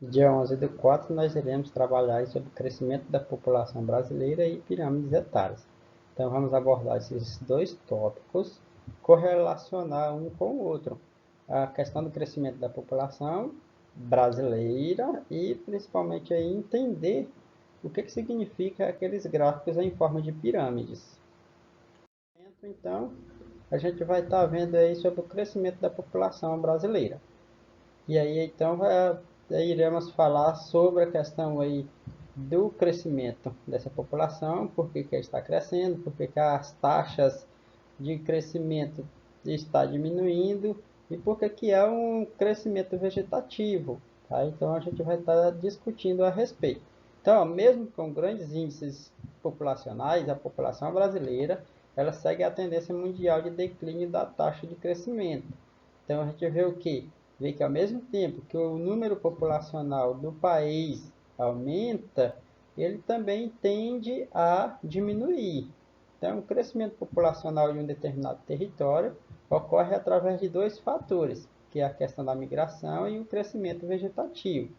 Dia 11/4, nós iremos trabalhar sobre o crescimento da população brasileira e pirâmides etárias. Então, vamos abordar esses dois tópicos, correlacionar um com o outro. A questão do crescimento da população brasileira e, principalmente, aí, entender o que significa aqueles gráficos em forma de pirâmides. Então, a gente vai estar vendo aí sobre o crescimento da população brasileira. E aí, então, iremos falar sobre a questão aí do crescimento dessa população, por que está crescendo, por que as taxas de crescimento está diminuindo e por que é um crescimento vegetativo. Tá? Então, a gente vai estar discutindo a respeito. Então, mesmo com grandes índices populacionais, a população brasileira ela segue a tendência mundial de declínio da taxa de crescimento. Então, a gente vê o quê? Vê que ao mesmo tempo que o número populacional do país aumenta, ele também tende a diminuir. Então, o crescimento populacional de um determinado território ocorre através de dois fatores, que é a questão da migração e o crescimento vegetativo.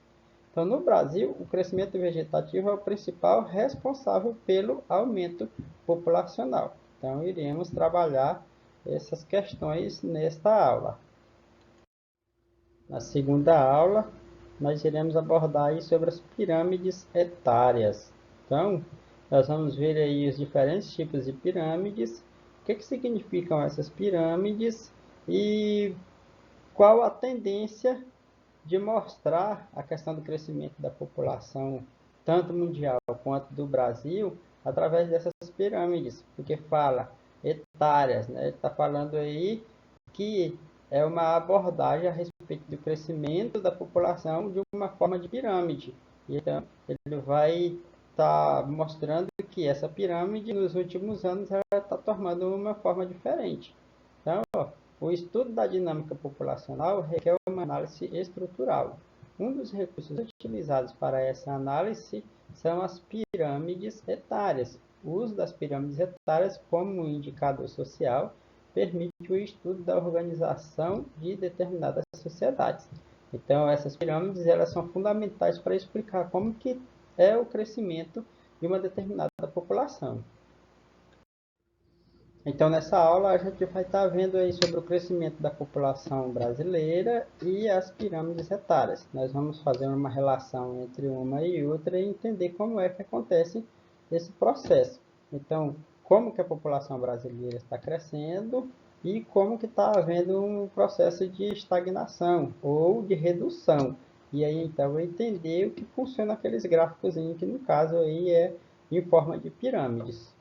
Então, no Brasil, o crescimento vegetativo é o principal responsável pelo aumento populacional. Então, iremos trabalhar essas questões nesta aula. Na segunda aula, nós iremos abordar aí sobre as pirâmides etárias. Então, nós vamos ver aí os diferentes tipos de pirâmides, o que significam essas pirâmides e qual a tendência de mostrar a questão do crescimento da população, tanto mundial quanto do Brasil, através dessas pirâmides, porque fala etárias, né? Ele está falando aí que é uma abordagem a respeito do crescimento da população de uma forma de pirâmide. Então, ele vai estar mostrando que essa pirâmide, nos últimos anos, ela está tomando uma forma diferente. Então, o estudo da dinâmica populacional requer uma análise estrutural. Um dos recursos utilizados para essa análise são as pirâmides etárias. O uso das pirâmides etárias como indicador social permite o estudo da organização de determinadas sociedades. Então, essas pirâmides elas são fundamentais para explicar como que é o crescimento de uma determinada população. Então, nessa aula, a gente vai estar vendo aí sobre o crescimento da população brasileira e as pirâmides etárias. Nós vamos fazer uma relação entre uma e outra e entender como é que acontece esse processo. Então, como que a população brasileira está crescendo e como que está havendo um processo de estagnação ou de redução. E aí, então, entender o que funciona aqueles gráficos, que no caso aí é em forma de pirâmides.